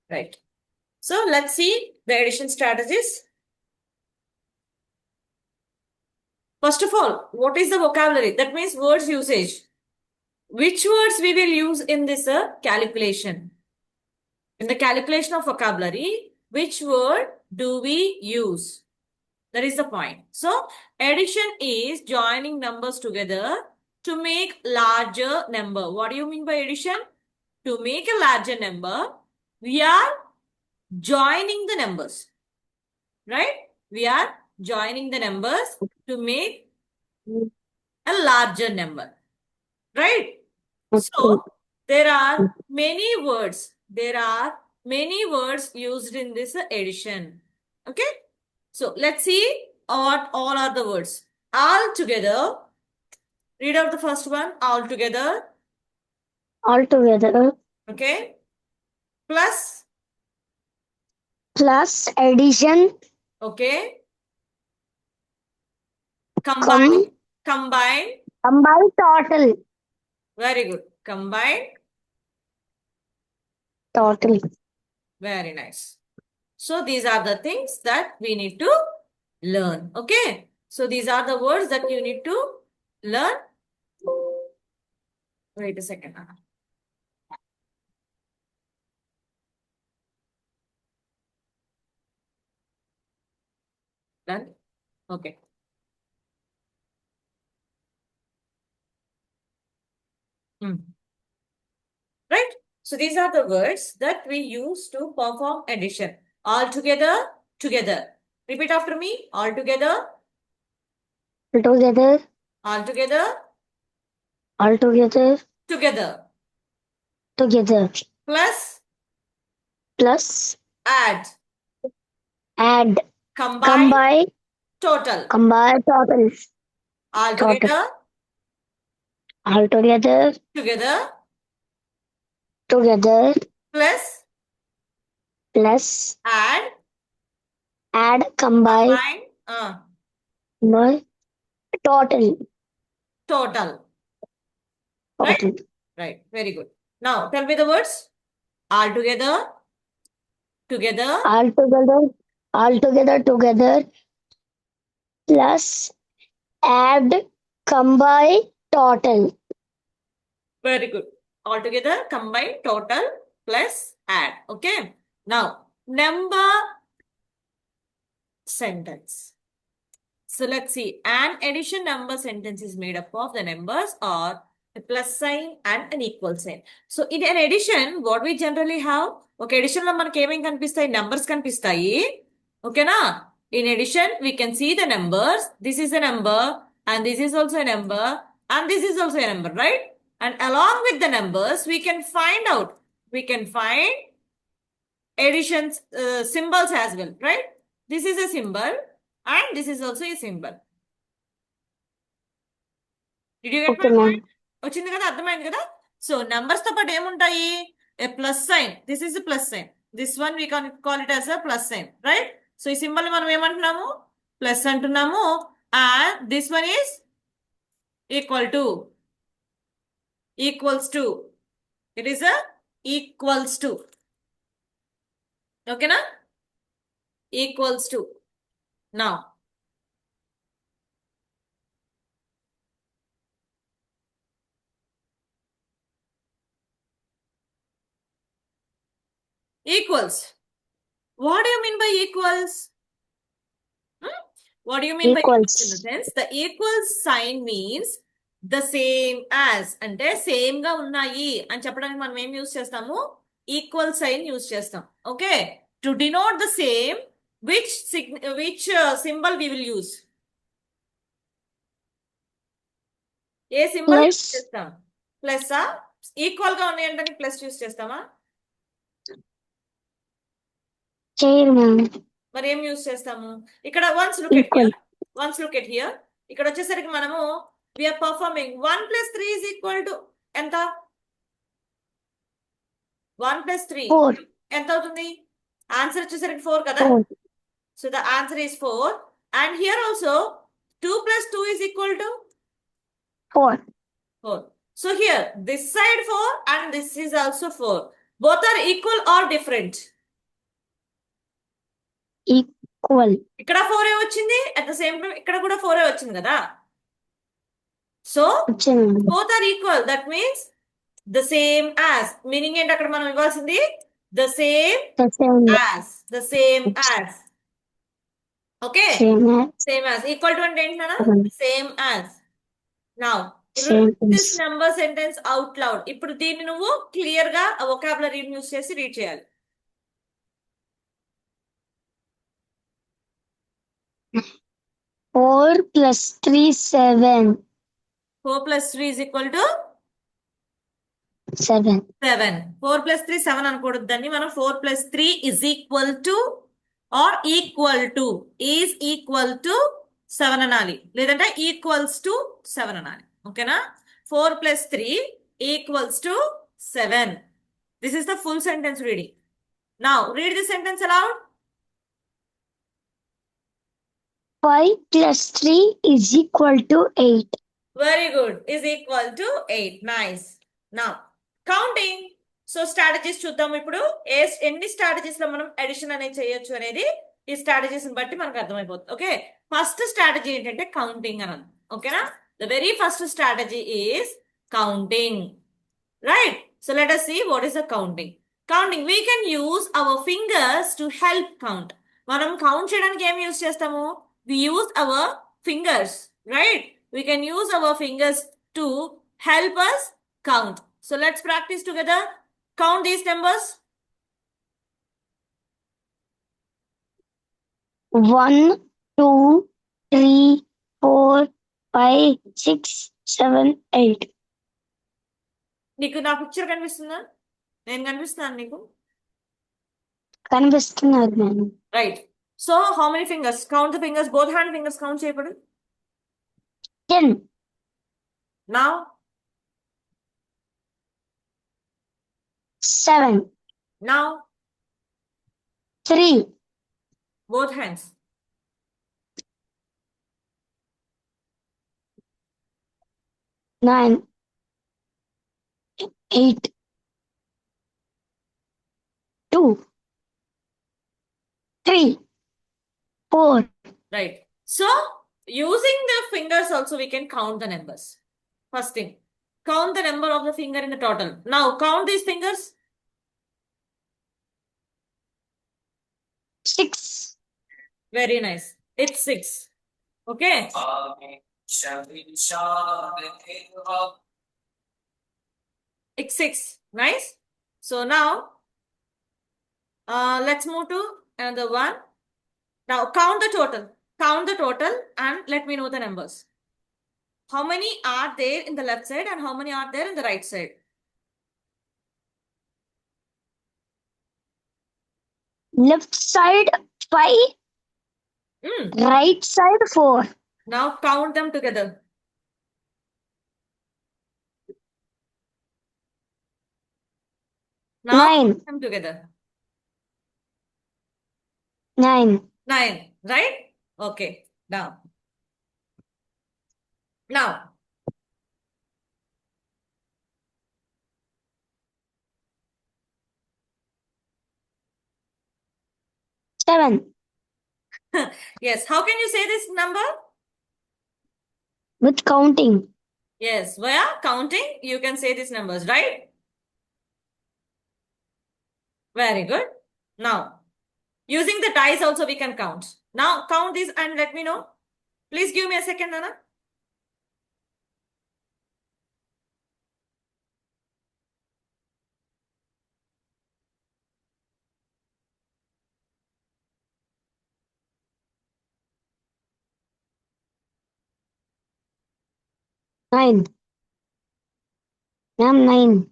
Right. So let's see the addition strategies. First of all, what is the vocabulary? That means words usage. Which words we will use in this calculation? In the calculation of vocabulary, which word do we use? That is the point. So, addition is joining numbers together to make larger number. What do you mean by addition? To make a larger number, we are joining the numbers. Right? We are joining the numbers to make a larger number. Right? So, there are many words. There are many words used in this addition. Okay? So, let's see what all are the words. All together. Read out the first one. All together. Altogether. Okay? Plus. Plus addition. Okay? Combine. Combine. Combine total. Very good. Combine. Total. Very nice. So these are the things that we need to learn. Okay. So these are the words that you need to learn. Wait a second. Done? Okay. Right? So these are the words that we use to perform addition. All together, together. Repeat after me. All together, Altogether. all together, Altogether. together. Together. Plus, Plus add, add. combine, Combine. total. Combine total. All Total. together, Altogether. together, Together. plus, Plus add, combine. combine, Total. total. Total. Right? Right. Very good. Now, tell me the words. All together, together, Altogether. Altogether. Together. Plus add. Combine total. very good. All together, combine, total, plus, add. Okay. Now, number sentence. So let's see. An addition number sentence is made up of the numbers or a plus sign and an equal sign. So in an addition, what we generally have? Okay, addition లో మనకి ఏమేం కనిపిస్తాయి? Numbers కనిపిస్తాయి. ఓకేనా? In addition, we can see the numbers. This is a number and this is also a number and this is also a number, right? And along with the numbers, we can find out. We can find additions symbols as well, right? This is a symbol and this is also a symbol. Did you get Okay, my ma'am. point? వచ్చింది కదా, అర్థమైంది కదా? So numbers తో పాటు ఏముంటాయి? A plus sign. This is plus sign. This one we can call it as a plus sign, right? So ఈ symbol ని మనం ఏమంటున్నాము? ప్లస్ అంటున్నాము. And this one is equal to, equals to. It is a equals to. ఓకేనా? Equals to. Now equals. What do you mean by equals? What do you mean by equals in the sense? The equals sign means the same as. అంటే same గా ఉన్నాయి అని చెప్పడానికి మనం ఏం use చేస్తాము? Equal sign use చేస్తాం. Okay, to denote the same, which symbol we will use? A symbol use చేస్తాం? ప్లస్ ఆ? ఈక్వల్ గా ఉన్నాయి అంటే ప్లస్ యూజ్ చేస్తామా? మరి ఏం యూజ్ చేస్తాము? ఇక్కడ once look at here. Once look at here. ఇక్కడ వచ్చేసరికి మనము we are performing 1 plus 3 is equal to ఎంత? 1 plus 3 ఎంత అవుతుంది? ఆన్సర్ వచ్చేసరికి 4 కదా? So the answer is 4. And here also 2 plus 2 is equal to 4. So here this side 4 and this is also 4. Both are equal or different? equal. ఇక్కడ 4 వచ్చింది, at the same time ఇక్కడ కూడా 4 వచ్చింది కదా. సో వచ్చింది. both are equal. That means the same as. Meaning ఏంటి అక్కడ మనం ఇవ్వాల్సింది? The same The same. as. The same as. Okay, Same as. Same as. Equal to అంటే ఏంటి నాన్న? Same as. Now Same this as. Number sentence out loud. ఇప్పుడు దీన్ని నువ్వు క్లియర్ గా వొకాబులరీ యూస్ చేసి రీడ్ చేయాలి. 4 plus 3, 7. 4 plus 3 is equal to 7. 7. 4 plus 3 7 అనకూడదు, దాన్ని మనం 4 plus 3 is equal to or equal to, is equal to 7 అనాలి, లేదంటే ఈక్వల్స్ టు 7 అనాలి. ఓకేనా? 4 plus 3 equals to 7. This is the full sentence reading. Now read the sentence aloud. 5 plus 3 is equal to 8. Very good. Is equal to 8. Nice. Now counting. So strategies చూద్దాం ఇప్పుడు. ఎన్ని strategies లో మనం addition అనేది చేయొచ్చు అనేది ఈ స్ట్రాటజీస్ బట్టి మనకు అర్థమైపోతుంది. ఓకే, ఫస్ట్ స్ట్రాటజీ ఏంటంటే కౌంటింగ్ అని. ఓకేనా? The very first strategy is counting. Right? So let us see what is the counting. Counting, we can use our fingers to help count. మనం కౌంట్ చేయడానికి ఏం యూజ్ చేస్తాము? We use our fingers, right? We can use our fingers to help us count. So let's practice together. Count these numbers. 1, 2, 3, 4, 5, 6, 7, 8. నీకు నా picture కనిపిస్తుందా? నేను కనిపిస్తున్నాను నీకు? కనిపిస్తున్నారు నేను. Right. So how many fingers? Count the fingers. Both hand fingers count చేయబడు. 10. Now 7. now 3. both hands. 9. 8. 2. 3. 4. Right. So using the fingers also we can count the numbers. First thing, count the number of the finger in the total. Now count these fingers. 6. Very nice. It's 6. Okay. It's 6. Nice. So now let's move to another one. Now count the total. Count the total and let me know the numbers. How many are there in the left side and how many are there in the right side? Left side 5. Right side 4. Now count them together. Now 9. count them together. 9. 9, right? Okay. Now 7. yes. How can you say this number? With counting. Yes, via counting you can say these numbers, right? Very good. Now using the dice also we can count. Now count these and let me know. Please give me a second, Nana. Nine. Ma'am, 9.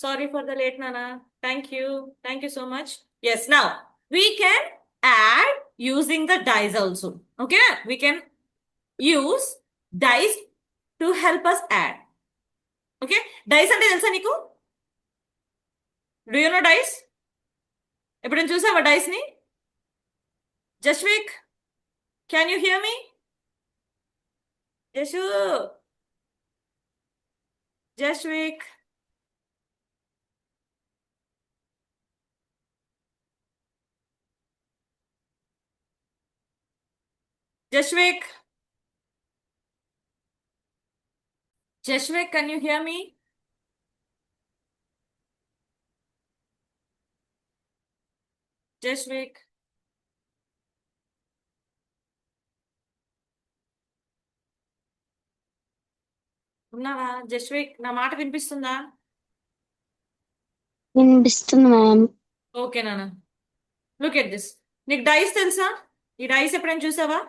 Sorry for the late, Nana. Thank you. Thank you so much. Yes, now we can add using the dice also. Okay, we can use dice to help us add. Okay, dice అంటే తెలుసా నీకు? Do you know dice? ఎప్పుడైనా చూసావా dice ని? Jashvik, can you hear me? Jashu, Jashvik. Jashvik. Jashvik, can you hear me? Jashvik. ఉన్నావా జస్విక్? నా మాట వినిపిస్తుందా? వినిపిస్తుంది మ్యామ్. ఓకే నాన్న, లుక్ ఎట్ దిస్. నీకు డైస్ తెలుసా? ఈ డైస్ ఎప్పుడైనా చూసావా?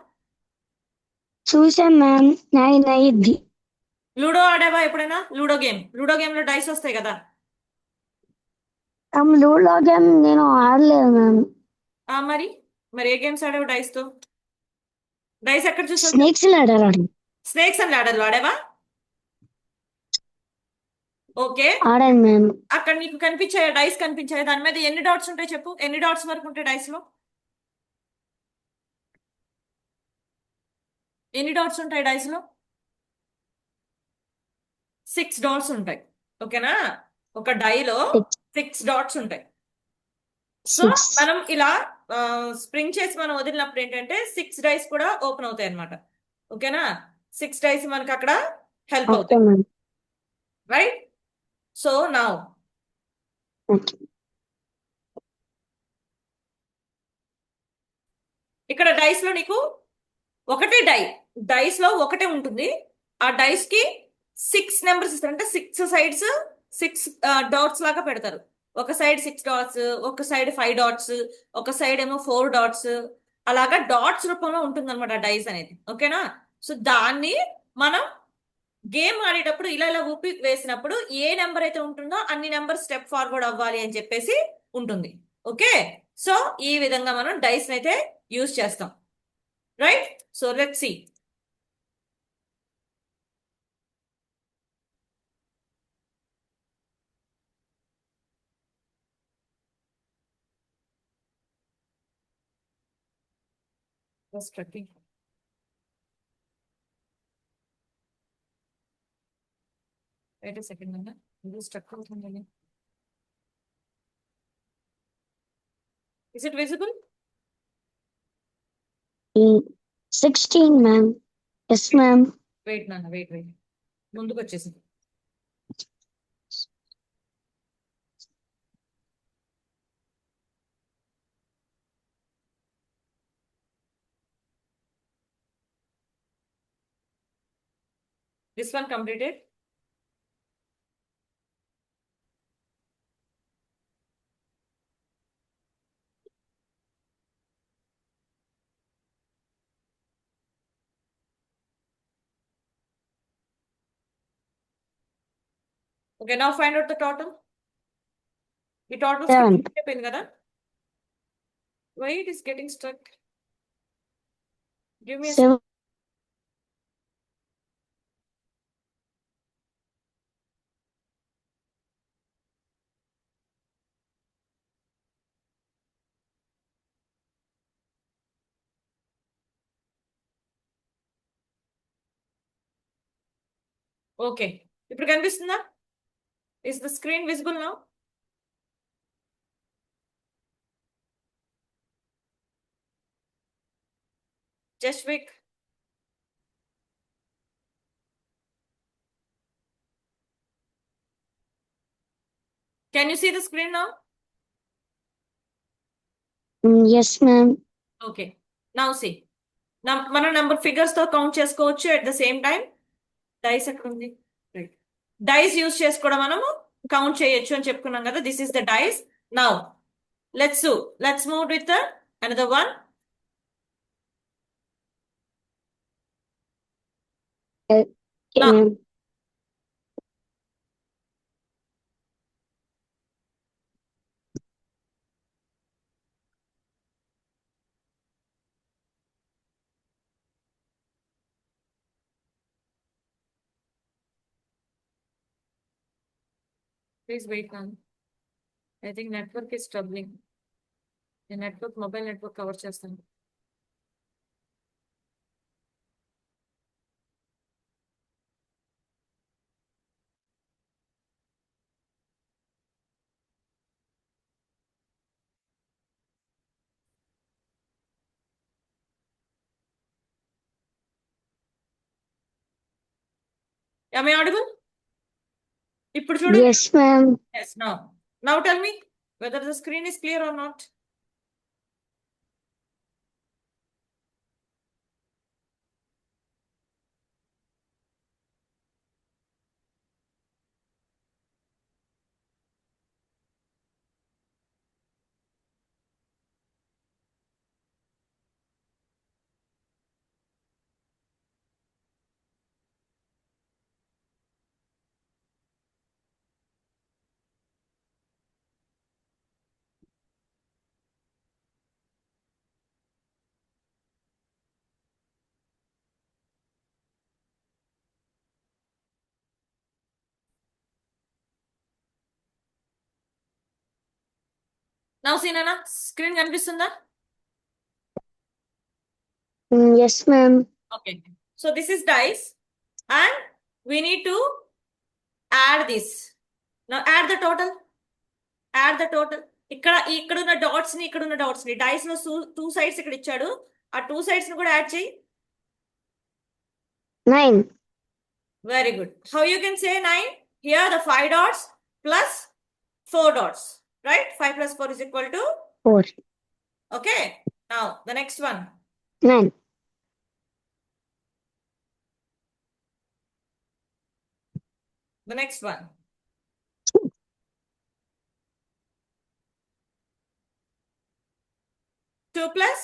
చూసాను మ్యామ్. నాది లూడో ఆడావా ఎప్పుడైనా? లూడో గేమ్ లో డైస్ వస్తాయి కదా. లూడో గేమ్ నేను ఆడలేదు మ్యామ్. మరి మరి ఏ గేమ్స్ ఆడావు డైస్ తో? డైస్ ఎక్కడ చూసావు? స్నేక్స్ ఆడారు. స్నేక్స్ అండ్ లాడర్లు ఆడావా? ఓకే, ఆడాను మ్యామ్. అక్కడ నీకు కనిపించాయా డైస్? కనిపించాయి. దాని మీద ఎన్ని డాట్స్ ఉంటాయి చెప్పు? ఎన్ని డాట్స్ వరకు ఉంటాయి డైస్ లో? ఎన్ని డాట్స్ ఉంటాయి డైస్ లో? 6 డాట్స్ ఉంటాయి. ఓకేనా? ఒక డైలో 6 డాట్స్ ఉంటాయి. సో మనం ఇలా స్ప్రింగ్ చేసి మనం వదిలినప్పుడు ఏంటంటే 6 డైస్ కూడా ఓపెన్ అవుతాయి అనమాట. ఓకేనా? 6 డైస్ మనకి అక్కడ హెల్ప్ అవుతాయి. రైట్? సో నౌ ఇక్కడ డైస్ లో నీకు ఒకటే డైస్ లో ఒకటే ఉంటుంది. ఆ డైస్ కి 6 నెంబర్స్ ఇస్తారు. అంటే 6 సైడ్స్ 6 డాట్స్ లాగా పెడతారు. ఒక సైడ్ 6 డాట్స్, ఒక సైడ్ 5 డాట్స్, ఒక సైడ్ ఏమో 4 డాట్స్, అలాగా డాట్స్ రూపంలో ఉంటుంది అనమాట డైస్ అనేది. ఓకేనా? సో దాన్ని మనం గేమ్ ఆడేటప్పుడు ఇలా ఇలా ఊపి వేసినప్పుడు ఏ నెంబర్ అయితే ఉంటుందో అన్ని నెంబర్ స్టెప్ ఫార్వర్డ్ అవ్వాలి అని చెప్పేసి ఉంటుంది. ఓకే, సో ఈ విధంగా మనం డైస్ అయితే యూజ్ చేస్తాం. Right? So let's see. Was tracking. Wait a second, Nana. It is stuck out again. Is it visible? 16 ma'am. Yes ma'am. Wait నాన్న, వెయిట్. ముందుకు వచ్చేసింది. This one completed. Okay, now find out the total. The total అయిపోయింది కదా. Why it is getting stuck? Give me a 7. Okay, ఇప్పుడు కనిపిస్తుందా? Is the screen visible now? Jashvik. Can you see the screen now? Yes ma'am. Okay, now see. మన number figures తో count చేసుకోవచ్చు at the same time. Dice ఎక్కడ ఉంది? Dice use చేసి కూడా మనము కౌంట్ చేయొచ్చు అని చెప్పుకున్నాం కదా. This is the dice. Now let's move with another one. Please wait now. I think network is troubling. The network, mobile network cover చేస్తాను. Am I audible? ఇప్పుడు చూడు. Yes, ma'am. Yes, now. Now tell me whether the screen is clear or not. Now see Nana, screen కనిపిస్తుందా? Yes, ma'am. Okay. So this is dice and we need to add this. Now add the total. Add the total. ఇక్కడ ఉన్న dots ని ఇక్కడ ఉన్న dots ని dice లో 2 sides ఇక్కడ ఇచ్చాడు. ఆ 2 సైడ్స్ ని కూడా యాడ్ చేయి. 9. Very good. How you can say 9? Here the 5 dots plus 4 dots. Right? 5 plus 4 is equal to 4. okay. Now the next one. 9. The next one. 2 plus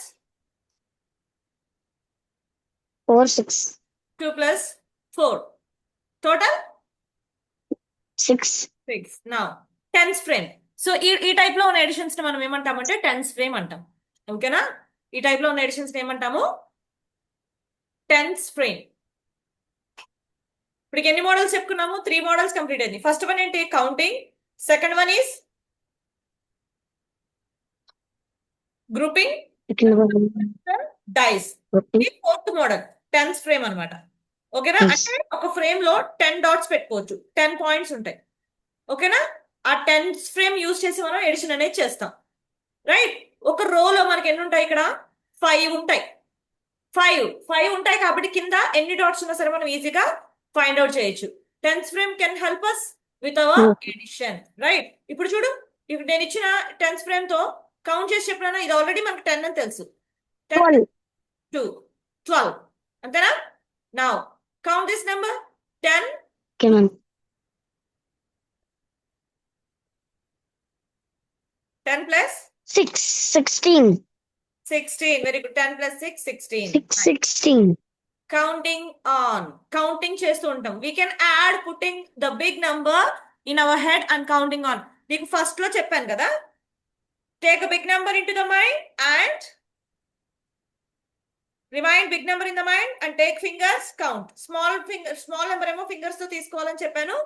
4, 6. 2 plus 4. Total 6. 6. Now tens frame. So ఈ type లో ఉన్న additions ని మనం ఏమంటామంటే tense frame అంటాం. ఓకేనా? ఈ type లో ఉన్న ఎడిషన్స్ ని ఏమంటాము? Tens frame. ఇప్పుడు ఎన్ని మోడల్స్ చెప్పుకున్నాము? 3 మోడల్స్ కంప్లీట్ అయింది. ఫస్ట్ వన్ ఏంటి? Counting. Second one is grouping, dice. Fourth model tens frame అన్నమాట. ఓకేనా? అంటే ఒక ఫ్రేమ్ లో 10 డాట్స్ పెట్టుకోవచ్చు, 10 పాయింట్స్ ఉంటాయి. ఓకేనా? ఆ 10 ఫ్రేమ్ యూజ్ చేసి మనం ఎడిషన్ అనేది చేస్తాం. రైట్? ఒక రోలో మనకి ఎన్ని ఉంటాయి? ఇక్కడ 5 ఉంటాయి. 5 ఉంటాయి కాబట్టి కింద ఎన్ని డాట్స్ ఉన్నా సరే మనం ఈజీగా ఫైండ్ అవుట్ చేయొచ్చు. Tens frame can help us with our addition. Right? ఇప్పుడు చూడు, ఇప్పుడు నేను ఇచ్చిన టెన్స్ ఫ్రేమ్ తో కౌంట్ చేసి చెప్పినా ఇది ఆల్రెడీ మనకు 10 అని తెలుసు. 10 2 12 అంతేనా? Now count this number 10. Okay, ma'am. 10 plus 6, 16. 16. Very good. 10 plus 6, 16. 6, 16. Counting on. Counting చేస్తూ ఉంటాం. We can add putting the big number in our head and counting on. మీకు ఫస్ట్ లో చెప్పాను కదా, take a big number into the mind and remind big number in the mind and take fingers, count. Small number ఏమో fingers తో తీసుకోవాలని చెప్పాను,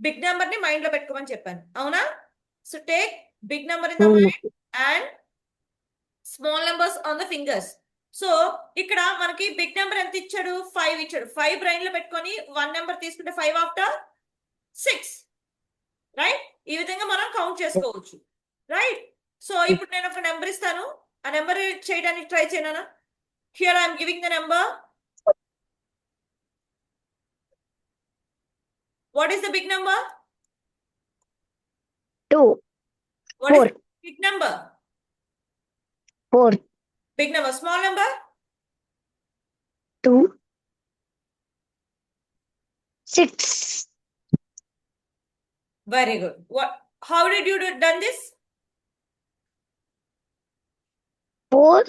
big number ని mind లో పెట్టుకోమని చెప్పాను. అవునా? So take big number in the mind and small numbers on the fingers. So ఇక్కడ మనకి బిగ్ నెంబర్ ఎంత ఇచ్చాడు? 5 ఇచ్చాడు. 5 బ్రెయిన్ లో పెట్టుకొని 1 నెంబర్ తీసుకుంటే 5 ఆఫ్టర్ 6. రైట్? ఈ విధంగా మనం కౌంట్ చేసుకోవచ్చు. రైట్? సో ఇప్పుడు నేను ఒక నెంబర్ ఇస్తాను, ఆ నెంబర్ చేయడానికి ట్రై చేయనా? Here I'm giving the number. What is the big number? 2. What 4. is the big number? 4. Big number. Small number? 2. 6. Very good. How did you done this? 4.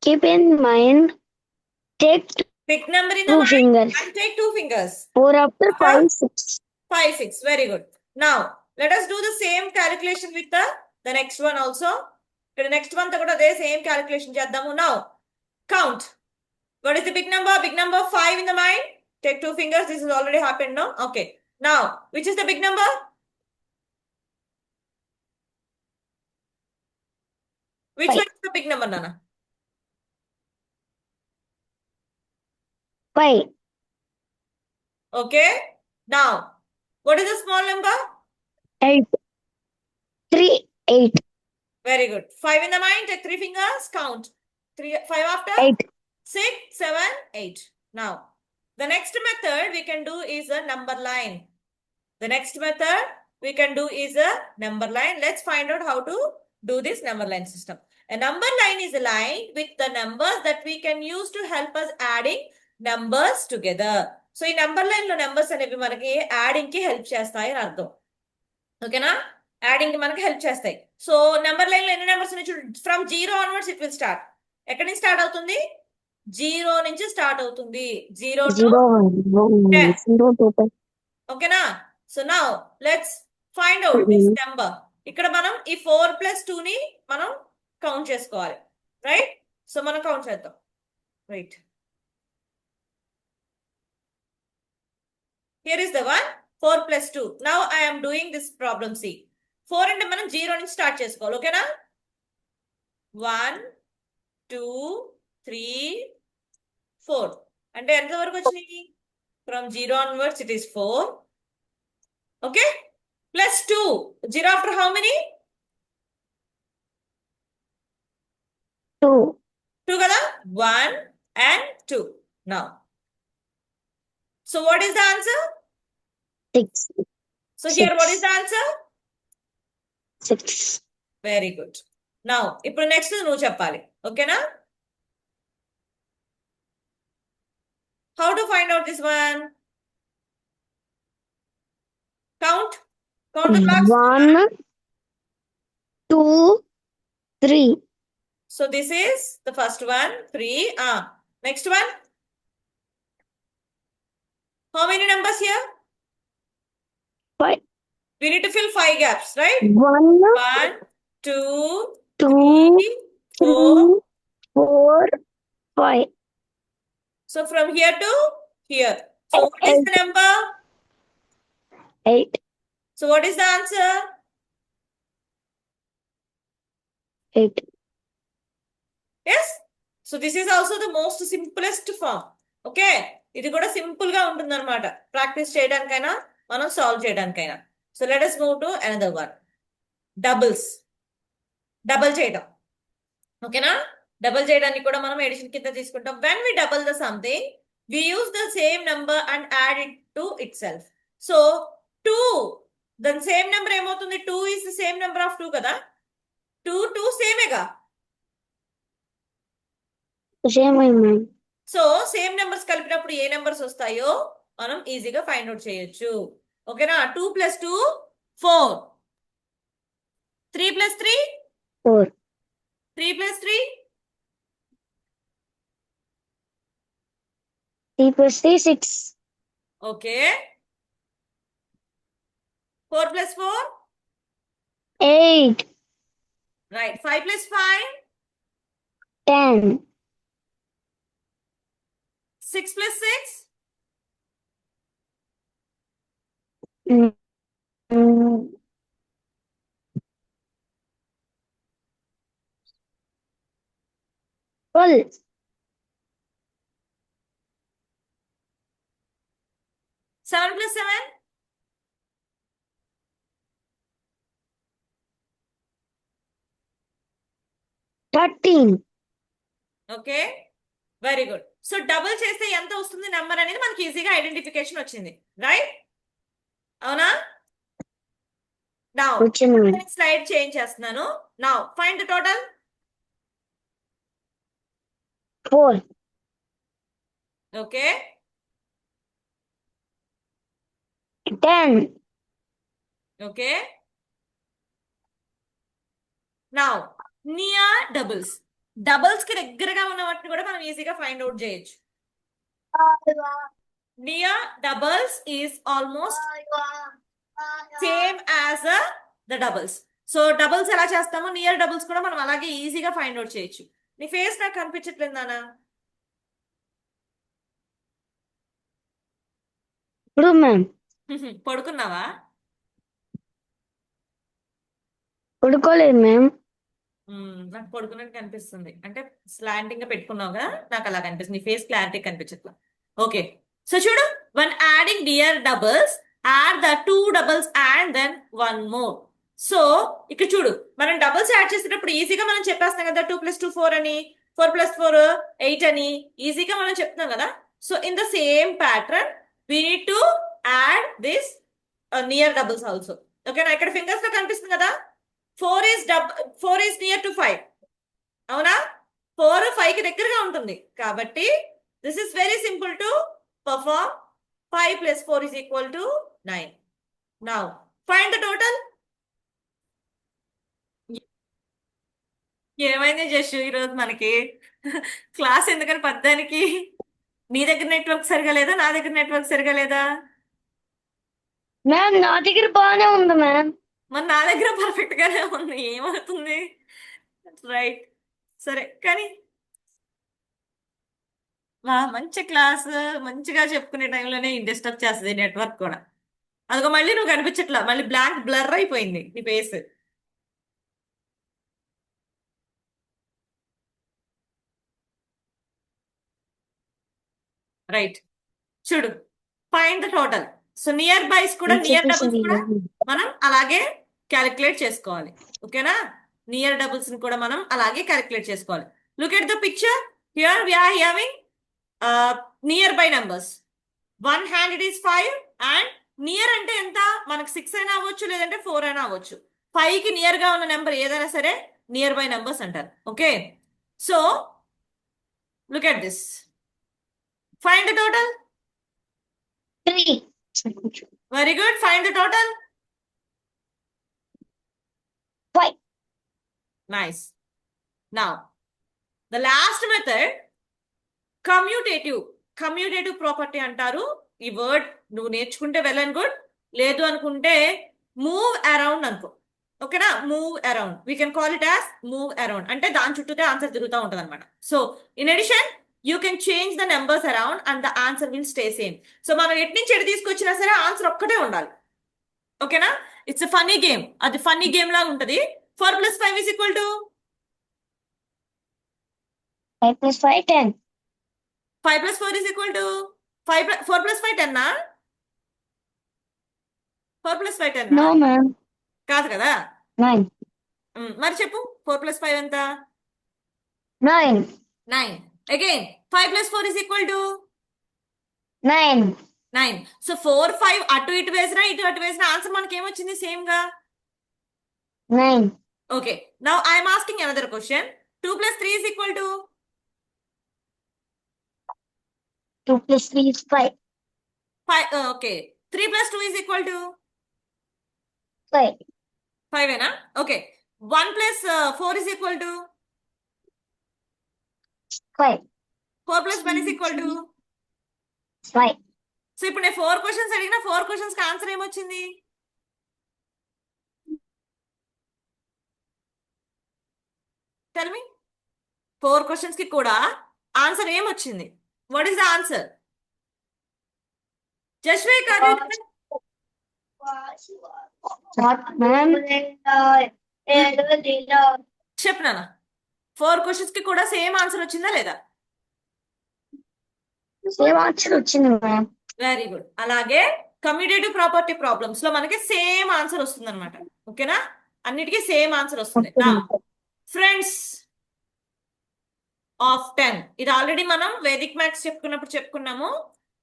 Keep in mind. Take Big number in the 2 mind fingers. and take 2 fingers. 4 after 5, 6. 5, 6. Very good. Now, let us do the same calculation with the next one also. The next one తో కూడా అదే same calculation చేద్దాము. Now, count. What is the big number? Big number 5 in the mind. Take 2 fingers. This has already happened, no? Okay. Now, which is the big number? Which 5. one is the big number, Nana? 5. Okay. Now, what is the small number? 8. 3. 8. Very good. 5 in the mind, take 3 fingers, count. 3, 5 after? 8. 6, 7, 8. Now, the next method we can do is a number line. The next method we can do is a number line. Let's find out how to do this number line system. A number line is a line with the numbers that we can use to help us adding numbers together. So ఈ number line లో numbers అనేవి మనకి adding కి help చేస్తాయి అని అర్థం. ఓకేనా? Adding కి మనకి హెల్ప్ చేస్తాయి. సో నెంబర్ లైన్ లో ఎన్ని నెంబర్స్ ఉన్నాయి చూడు. From 0 onwards it will start. ఎక్కడి నుంచి స్టార్ట్ అవుతుంది? 0 నుంచి స్టార్ట్ అవుతుంది. 0 టు 0. 10. 0 to 10. ఓకేనా? So now let's find out this number. ఇక్కడ మనం ఈ 4 ప్లస్ 2 ని మనం కౌంట్ చేసుకోవాలి. రైట్? సో మనం కౌంట్ చేద్దాం. Right. Here is the one, 4 plus 2. Now I am doing this problem C. 4 అంటే మనం 0 నుంచి స్టార్ట్ చేసుకోవాలి. ఓకేనా? 1, 2, 3, 4. అంటే ఎంత వరకు వచ్చినాయి? From 0 onwards it is 4. Okay? Plus 2. 0 after how many? 2. 2 కదా? 1 and 2. Now. So what is the answer? 6. So here what is 6. the answer? 6. Very good. Now, ఇప్పుడు నెక్స్ట్ నువ్వు చెప్పాలి. ఓకేనా? How to find out this one? Count. Count the blocks. 1, 2, 3. So this is the first one, 3. Next one. How many numbers here? 5. We need to fill 5 gaps, right? 1, 1, 2, 2, 3, 4. 3, 4, 5. So from here to here. So what is the number? 8. So what is the answer? 8. Yes? So this is also the most simplest form. Okay? ఇది కూడా simple గా ఉంటుంది అనమాట. Practice చేయడానికైనా మనం solve చేయడానికైనా. So let us move to another one. Doubles. Double చేయడం. ఓకేనా? డబుల్ చేయడానికి కూడా మనం ఎడిషన్ కింద తీసుకుంటాం. When we double the something we use the same number and add it to itself. So 2 దాని సేమ్ నెంబర్ ఏమవుతుంది? 2 is the same number of 2 కదా? 2 సేమేగా. Same, ma'am. So same numbers కలిపినప్పుడు ఏ నెంబర్స్ వస్తాయో మనం ఈజీగా ఫైండ్ అవుట్ చేయొచ్చు. ఓకేనా? 2 plus 2, 4. 3 plus 3, 4. 3 plus 3, 3 plus 3, 6. okay. 4 plus 4, 8. right. 5 plus 5, 10. 6 plus 6, Mm, mm, 12. 7 plus 7, 13. Okay. Very good. So double చేస్తే ఎంత వస్తుంది నెంబర్ అనేది మనకి ఈజీగా ఐడెంటిఫికేషన్ వచ్చింది. రైట్? అవునా? నౌ వచ్చింది ma'am. స్లైడ్ చేంజ్ చేస్తున్నాను. Now find the total. 4. Okay. 10. Okay. Now near doubles. Doubles కి దగ్గరగా ఉన్న వాటిని కూడా మనం ఈజీగా ఫైండ్ అవుట్ చేయొచ్చు. Near doubles is almost same as the doubles. So doubles ఎలా చేస్తామో నియర్ డబుల్స్ కూడా మనం అలాగే ఈజీగా ఫైండ్ అవుట్ చేయొచ్చు. నీ ఫేస్ నాకు కనిపించట్లేదు నానా. ఇప్పుడు మ్యామ్ పడుకున్నావా? పడుకోలేదు మ్యామ్. నాకు పడుకున్నట్టు కనిపిస్తుంది అంటే స్లాంటింగ్ గా పెట్టుకున్నావు కదా నాకు అలా కనిపిస్తుంది ఫేస్ క్లారిటీ కనిపించట్లా ఓకే సో చూడు one adding near doubles add the 2 doubles and then 1 more so ఇక్కడ చూడు మనం డబుల్స్ యాడ్ చేసేటప్పుడు ఈజీగా మనం చెప్పేస్తాం కదా 2 + 2 4 అని 4 + 4 8 అని ఈజీగా మనం చెప్తున్నాం కదా so in the same pattern we need to add this near doubles also ఓకేనా ఇక్కడ ఫింగర్స్ లో కనిపిస్తుంది కదా 4 is near to 5 అవునా 4 5 కి దగ్గరగా ఉంటుంది కాబట్టి this is very simple to perform 5 + 4 is equal to 9 now find the total ఏమైంది జస్ట్ ఈరోజు మనకి క్లాస్ ఎందుకని పద్దానికి నీ దగ్గర నెట్వర్క్ సరిగా లేదా నా దగ్గర నెట్వర్క్ సరిగా లేదా మ్యామ్ నా దగ్గర బాగానే ఉంది మ్యామ్. మరి నా దగ్గర పర్ఫెక్ట్ గానే ఉంది ఏమవుతుంది రైట్ సరే కానీ మంచి క్లాస్ మంచిగా చెప్పుకునే టైంలోనే డిస్టర్బ్ చేస్తుంది నెట్వర్క్ కూడా అదిగో మళ్ళీ నువ్వు కనిపించట్లా మళ్ళీ బ్లాంక్ బ్లర్ అయిపోయింది నీ ఫేస్ రైట్ చూడు find the total so nearby కూడా నియర్ డబుల్స్ కూడా మనం అలాగే క్యాలిక్యులేట్ చేసుకోవాలి ఓకేనా నియర్ డబుల్స్ ని కూడా మనం అలాగే క్యాలిక్యులేట్ చేసుకోవాలి look at the picture here we are having nearby numbers one hand it is 5 and near అంటే ఎంత మనకు 6 అయినా అవ్వచ్చు లేదంటే 4 అయినా అవ్వచ్చు 5 కి నియర్ గా ఉన్న నెంబర్ ఏదైనా సరే నియర్ బై నంబర్స్ అంటారు okay so look at this find the total 3. Very good find the total 5. nice now the last method commutative property అంటారు ఈ వర్డ్ నువ్వు నేర్చుకుంటే వెల్ అండ్ గుడ్ లేదు అనుకుంటే మూవ్ అరౌండ్ అనుకో ఓకేనా move around we can call it as move around అంటే దాని చుట్టూతే ఆన్సర్ తిరుగుతూ ఉంటుంది అనమాట so in addition you can change the numbers around and the answer will stay same so మనం ఎటు నుంచి ఎటు తీసుకొచ్చినా సరే ఆన్సర్ ఒక్కటే ఉండాలి ఓకేనా ఇట్స్ ఫన్నీ గేమ్ అది ఫన్నీ గేమ్ లాగా ఉంటది 4 + 5 is equal to 5 + 5 10. 5 + 4 is equal to 4 + 5 10 నా 4 + 5 10 No మ్యామ్. కాదు కదా 9. మరి చెప్పు 4 + 5 ఎంత 9. 9 again 5 + 4 is equal to 9. 9 so 4 5 అటు ఇటు వేసినా ఇటు అటు వేసినా ఆన్సర్ మనకి ఏమొచ్చింది సేమ్ గా 9. Okay now I'm asking another question 2 + 3 is equal to 2 + 3 is 5. 5 okay 3 + 2 is equal to 5. 5 ఏనా okay 1 + 4 is equal to 5. 4 + 1 is equal to 5. So ఇప్పుడు నేను 4 క్వశ్చన్స్ అడిగిన 4 క్వశ్చన్స్ కి ఆన్సర్ ఏమొచ్చింది టెల్ మీ 4 క్వశ్చన్స్ కి కూడా ఆన్సర్ ఏమొచ్చింది వాట్ ఈస్ ద ఆన్సర్ జస్వే కాదు మ్యామ్. చెప్పు నాన్న 4 క్వశ్చన్స్ కి కూడా సేమ్ ఆన్సర్ వచ్చిందా లేదా సేమ్ ఆన్సర్ వచ్చింది మ్యామ్. వెరీ గుడ్ అలాగే కమ్యూటేటివ్ ప్రాపర్టీ ప్రాబ్లమ్స్ లో మనకి సేమ్ ఆన్సర్ వస్తుంది అనమాట ఓకేనా అన్నిటికీ సేమ్ ఆన్సర్ వస్తుంది ఫ్రెండ్స్ ఆఫ్ 10 ఇది ఆల్రెడీ మనం వేదిక్ మ్యాథ్స్ చెప్పుకున్నాము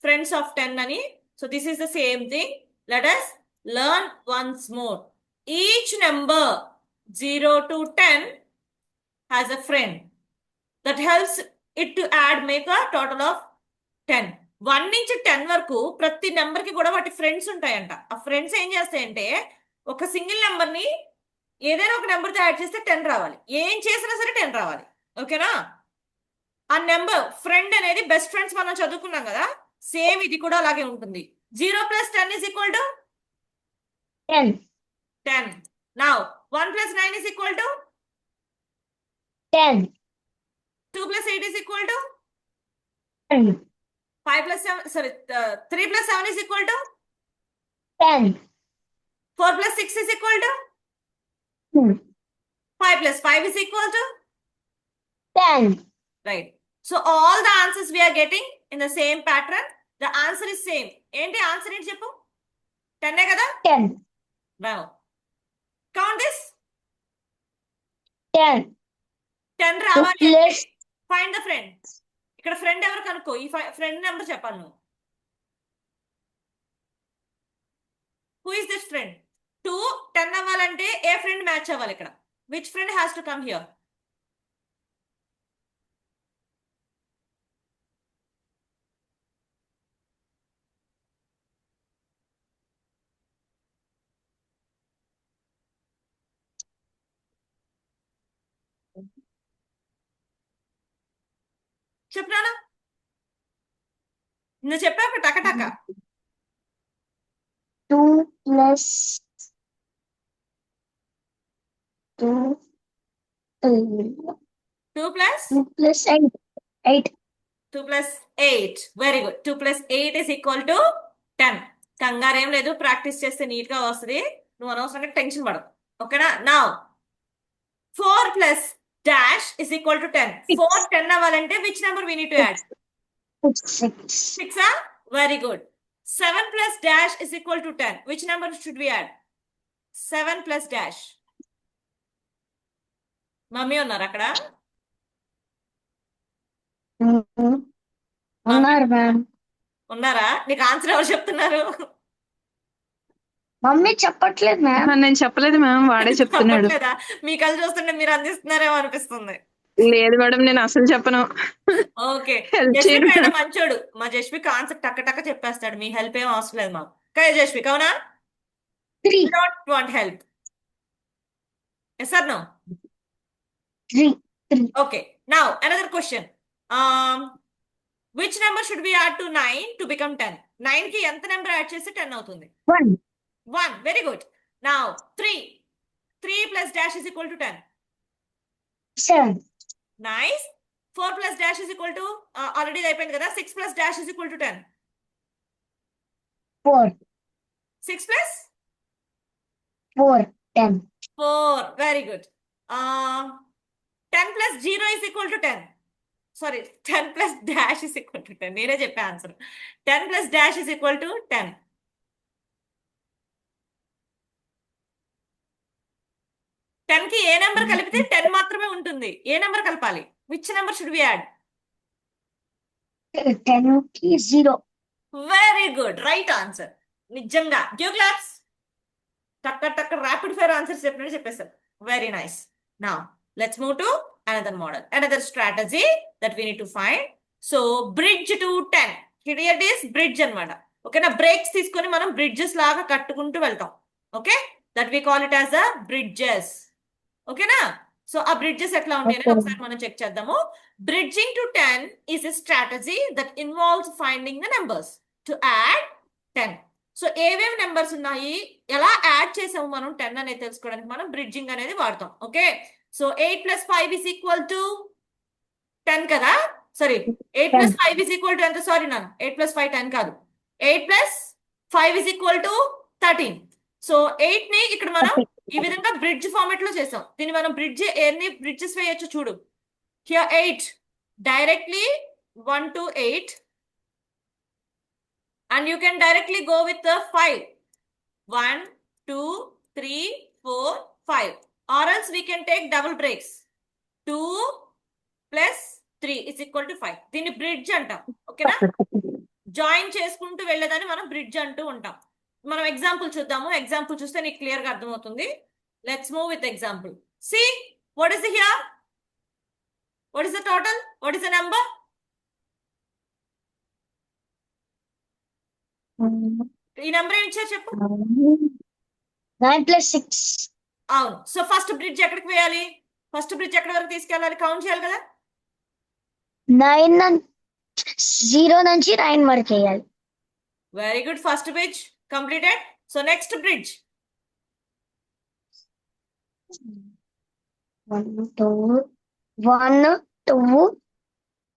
ఫ్రెండ్స్ ఆఫ్ 10 అని so this is the same thing let us learn once more each number 0 to 10 has a friend that helps it to add make a total of 10 1 నుంచి 10 వరకు ప్రతి number కి కూడా వాటి friends ఉంటాయంట ఆ ఫ్రెండ్స్ ఏం చేస్తాయంటే ఒక సింగిల్ నెంబర్ ని ఏదైనా ఒక నెంబర్ తో యాడ్ చేస్తే 10 రావాలి ఏం చేసినా సరే 10 రావాలి ఓకేనా ఆ నెంబర్ ఫ్రెండ్ అనేది బెస్ట్ ఫ్రెండ్స్ మనం చదువుకున్నాం కదా సేమ్ ఇది కూడా అలాగే ఉంటుంది 0 + 10 is equal to 10. 10 now 1 + 9 is equal to 10. 2 + 8 is equal to 10. 5 + 7 sorry 3 + 7 is equal to 10. 4 + 6 is equal to 2. 5 5 plus 5 is equal to? 10. Right. So all the answers we are getting in the same pattern. The answer is same. ఏంటి answer ఏంటి చెప్పు? 10 కదా? 10. Now count this. 10. 10 2 రావాలి అంటే plus find the friend. ఇక్కడ friend ఎవరు కనుక్కో. ఈ ఫ్రెండ్ నెంబర్ చెప్పాలి నువ్వు. Who is this friend? 2 10 అవ్వాలంటే ఏ ఫ్రెండ్ మ్యాచ్ అవ్వాలి ఇక్కడ? Which friend has to come here? చెప్పనా? నువ్వు చెప్పాక టక 2 plus 2. 2 plus 2 plus 8. 8. 2 plus 8. Very good. 2 plus 8 is equal to 10. కంగారు ఏం లేదు, ప్రాక్టీస్ చేస్తే నీట్ గా వస్తుంది. నువ్వు అనవసరంగా టెన్షన్ పడవు. ఓకేనా? నా 4 plus dash is equal to 10. 4 10 అవ్వాలంటే which number we need to add? 6. 6 ah? Very good. 7 plus dash is equal to 10. Which number should we add? 7 plus dash. Mummy ఉన్నారు అక్కడ? ఉన్నారు మ్యామ్. ఉన్నారా? నీకు ఆన్సర్ ఎవరు చెప్తున్నారు? మమ్మీ చెప్పట్లేదు మ్యామ్. నేను చెప్పలేదు మ్యామ్, వాడే చెప్తున్నాడు. చెప్పట్లేదా? మీ కళ్ళు చూస్తుంటే మీరు అందిస్తున్నారేమో అనిపిస్తుంది. లేదు మేడం, నేను అసలు చెప్పను. ఓకే, Help జస్విక్ చేయను. ఆయన మంచోడు. మా జస్విక్ కాన్సెప్ట్ టక్క చెప్పేస్తాడు. మీ హెల్ప్ ఏం అవసరం లేదు మాకు. కదా జస్విక్, అవునా? 3. Don't want help. Yes or no? 3. Okay, now another question. Which number should be add to 9 to become 10? 9 కి ఎంత నెంబర్ యాడ్ చేస్తే 10 అవుతుంది? 1. 1. Very good. Now 3. 3 plus dash is equal to 10. 7. Nice. 4 plus dash is equal to already అయిపోయింది కదా. 6 plus dash is equal to 10. 4. 6 plus 4. 10. 4. Very good. 10 plus 0 is equal to 10. Sorry, 10 plus dash is equal to 10. నేనే చెప్పే answer. 10 plus dash is equal to 10. 10 కి ఏ number కలిపితే 10 మాత్రమే ఉంటుంది? ఏ నెంబర్ కలపాలి? Which number should we add? 10 కి 0. Very good, right answer. నిజంగా గివ్ క్లాప్స్. టక్క ర్యాపిడ్ ఫైర్ ఆన్సర్స్ చెప్పినట్టు చెప్పేశారు. Very nice. Now let's move to another model, another strategy that we need to find. So bridge to 10. Here it is bridge అన్నమాట. ఓకేనా? Breaks తీసుకొని మనం bridges లాగా కట్టుకుంటూ వెళ్తాం. Okay, that we call it as the bridges. ఓకేనా? So ఆ bridges ఎట్లా ఉంటాయి అనేది ఒకసారి మనం చెక్ చేద్దాము. Bridging to 10 is a strategy that involves finding the numbers to add 10. So ఏవేవి నెంబర్స్ ఉన్నాయి, ఎలా యాడ్ చేసాము మనం 10 అనేది తెలుసుకోవడానికి మనం బ్రిడ్జింగ్ అనేది వాడతాం. Okay, so 8 plus 5 is equal to 10 కదా. Sorry, 8 plus 5 is equal to ఎంత? సారీ నాన్న, 8 plus 5 10 కాదు. 8 plus 5 is equal to 13. So 8 ని ఇక్కడ మనం ఈ విధంగా బ్రిడ్జ్ ఫార్మాట్ లో చేసాం. దీన్ని మనం ఎన్ని బ్రిడ్జెస్ వేయొచ్చు చూడు. Here 8 directly 1 to 8 and you can directly go with the 5. 1 2 3 4 5, or else we can take double breaks. 2 plus 3 is equal to 5. దీన్ని బ్రిడ్జ్ అంటాం. ఓకేనా? జాయిన్ చేసుకుంటూ వెళ్ళేదాన్ని మనం బ్రిడ్జ్ అంటూ ఉంటాం. మనం ఎగ్జాంపుల్ చూద్దాము. ఎగ్జాంపుల్ చూస్తే నీకు క్లియర్ గా అర్థమవుతుంది. Let's move with example. See, what is here? What is the total? What is the number? ఈ నెంబర్ ఏమి ఇచ్చారు చెప్పు. 9 plus 6. అవును. సో ఫస్ట్ బ్రిడ్జ్ ఎక్కడికి వేయాలి? ఫస్ట్ బ్రిడ్జ్ ఎక్కడి వరకు తీసుకెళ్ళాలి? కౌంట్ చేయాలి కదా. 0 నుంచి 9 వరకు వేయాలి. Very good, first bridge completed. So next bridge 1 2